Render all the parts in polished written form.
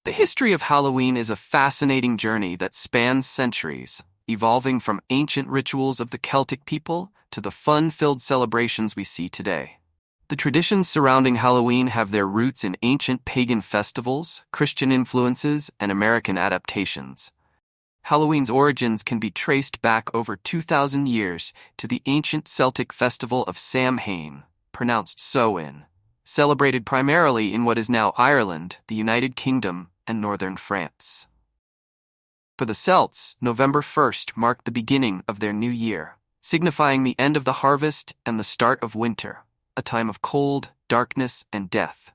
The history of Halloween is a fascinating journey that spans centuries, evolving from ancient rituals of the Celtic people to the fun-filled celebrations we see today. The traditions surrounding Halloween have their roots in ancient pagan festivals, Christian influences, and American adaptations. Halloween's origins can be traced back over 2,000 years to the ancient Celtic festival of Samhain, pronounced Samhain, celebrated primarily in what is now Ireland, the United Kingdom, and northern France. For the Celts, November 1st marked the beginning of their new year, signifying the end of the harvest and the start of winter, a time of cold, darkness, and death.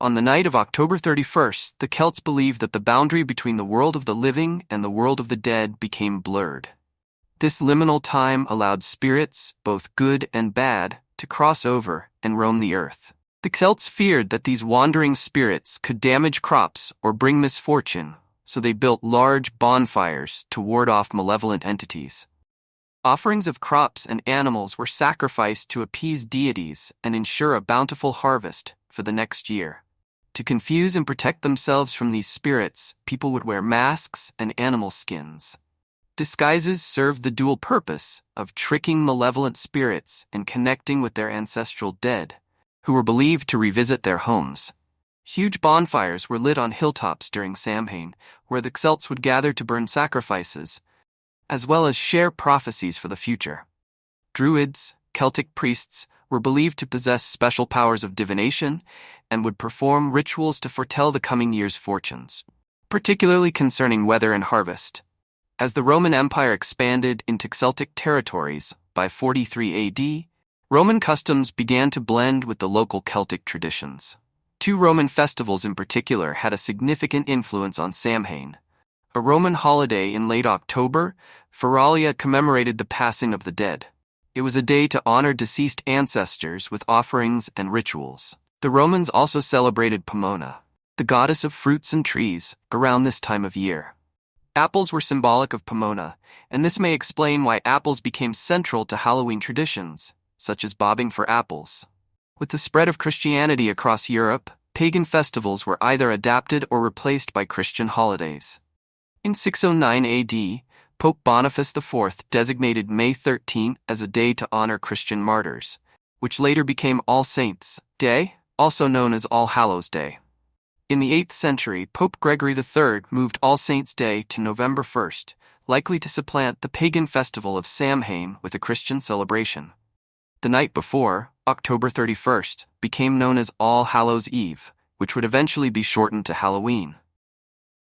On the night of October 31st, the Celts believed that the boundary between the world of the living and the world of the dead became blurred. This liminal time allowed spirits, both good and bad, to cross over and roam the earth. The Celts feared that these wandering spirits could damage crops or bring misfortune, so they built large bonfires to ward off malevolent entities. Offerings of crops and animals were sacrificed to appease deities and ensure a bountiful harvest for the next year. To confuse and protect themselves from these spirits, people would wear masks and animal skins. Disguises served the dual purpose of tricking malevolent spirits and connecting with their ancestral dead, who were believed to revisit their homes. Huge bonfires were lit on hilltops during Samhain, where the Celts would gather to burn sacrifices, as well as share prophecies for the future. Druids, Celtic priests, were believed to possess special powers of divination and would perform rituals to foretell the coming year's fortunes, particularly concerning weather and harvest. As the Roman Empire expanded into Celtic territories by 43 AD, Roman customs began to blend with the local Celtic traditions. Two Roman festivals in particular had a significant influence on Samhain. A Roman holiday in late October, Feralia commemorated the passing of the dead. It was a day to honor deceased ancestors with offerings and rituals. The Romans also celebrated Pomona, the goddess of fruits and trees, around this time of year. Apples were symbolic of Pomona, and this may explain why apples became central to Halloween traditions, such as bobbing for apples. With the spread of Christianity across Europe, pagan festivals were either adapted or replaced by Christian holidays. In 609 AD, Pope Boniface IV designated May 13 as a day to honor Christian martyrs, which later became All Saints' Day, also known as All Hallows' Day. In the 8th century, Pope Gregory III moved All Saints' Day to November 1st, likely to supplant the pagan festival of Samhain with a Christian celebration. The night before, October 31st, became known as All Hallows' Eve, which would eventually be shortened to Halloween.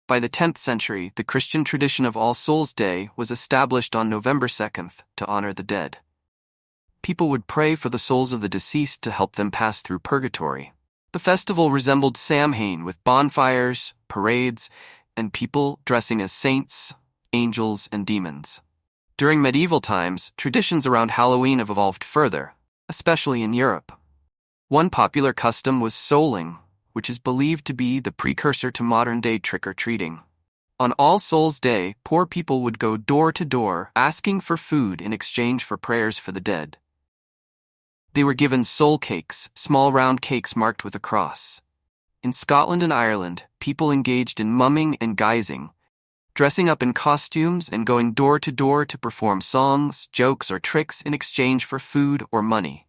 By the 10th century, the Christian tradition of All Souls' Day was established on November 2nd to honor the dead. People would pray for the souls of the deceased to help them pass through purgatory. The festival resembled Samhain with bonfires, parades, and people dressing as saints, angels, and demons. During medieval times, traditions around Halloween have evolved further, especially in Europe. One popular custom was souling, which is believed to be the precursor to modern-day trick-or-treating. On All Souls' Day, poor people would go door to door asking for food in exchange for prayers for the dead. They were given soul cakes, small round cakes marked with a cross. In Scotland and Ireland, people engaged in mumming and guising, dressing up in costumes and going door to door to perform songs, jokes, or tricks in exchange for food or money.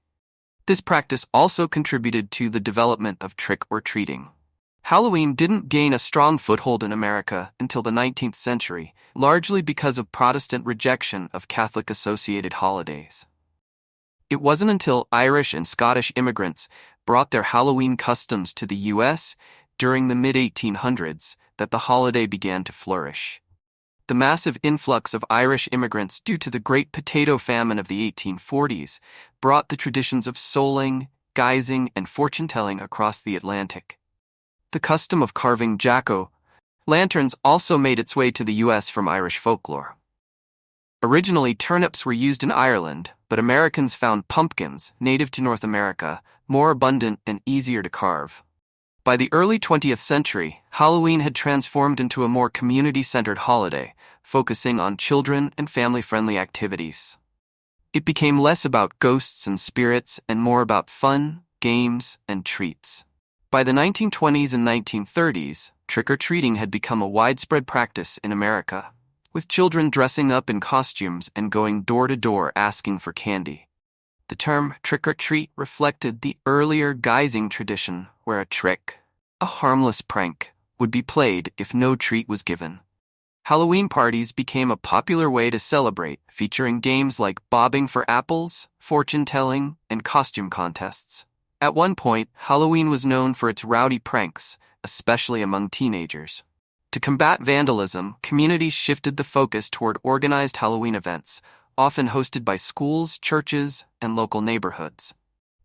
This practice also contributed to the development of trick-or-treating. Halloween didn't gain a strong foothold in America until the 19th century, largely because of Protestant rejection of Catholic-associated holidays. It wasn't until Irish and Scottish immigrants brought their Halloween customs to the U.S. during the mid-1800s that the holiday began to flourish. The massive influx of Irish immigrants due to the Great Potato Famine of the 1840s brought the traditions of souling, guising, and fortune-telling across the Atlantic. The custom of carving jack-o'-lanterns also made its way to the U.S. from Irish folklore. Originally, turnips were used in Ireland, but Americans found pumpkins, native to North America, more abundant and easier to carve. By the early 20th century, Halloween had transformed into a more community-centered holiday, focusing on children and family-friendly activities. It became less about ghosts and spirits and more about fun, games, and treats. By the 1920s and 1930s, trick-or-treating had become a widespread practice in America, with children dressing up in costumes and going door to door asking for candy. The term trick-or-treat reflected the earlier guising tradition where a trick, a harmless prank, would be played if no treat was given. Halloween parties became a popular way to celebrate, featuring games like bobbing for apples, fortune-telling, and costume contests. At one point, Halloween was known for its rowdy pranks, especially among teenagers. To combat vandalism, communities shifted the focus toward organized Halloween events, often hosted by schools, churches, and local neighborhoods.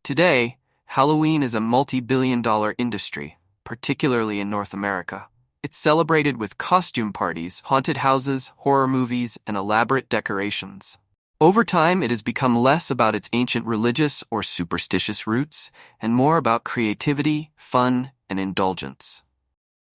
Today, Halloween is a multi-billion-dollar industry, particularly in North America. It's celebrated with costume parties, haunted houses, horror movies, and elaborate decorations. Over time, it has become less about its ancient religious or superstitious roots and more about creativity, fun, and indulgence.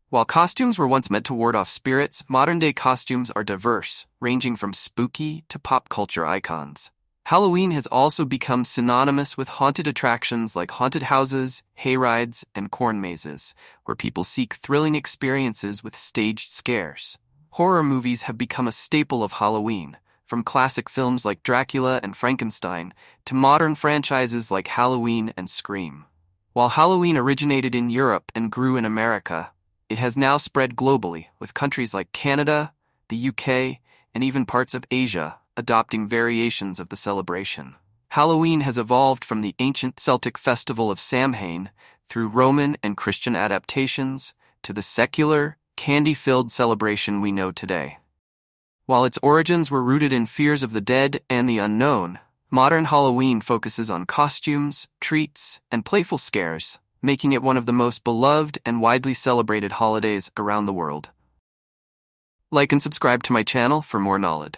While costumes were once meant to ward off spirits, modern-day costumes are diverse, ranging from spooky to pop culture icons. Halloween has also become synonymous with haunted attractions like haunted houses, hayrides, and corn mazes, where people seek thrilling experiences with staged scares. Horror movies have become a staple of Halloween, from classic films like Dracula and Frankenstein to modern franchises like Halloween and Scream. While Halloween originated in Europe and grew in America, it has now spread globally, with countries like Canada, the UK, and even parts of Asia adopting variations of the celebration. Halloween has evolved from the ancient Celtic festival of Samhain through Roman and Christian adaptations to the secular, candy-filled celebration we know today. While its origins were rooted in fears of the dead and the unknown, modern Halloween focuses on costumes, treats, and playful scares, making it one of the most beloved and widely celebrated holidays around the world. Like and subscribe to my channel for more knowledge.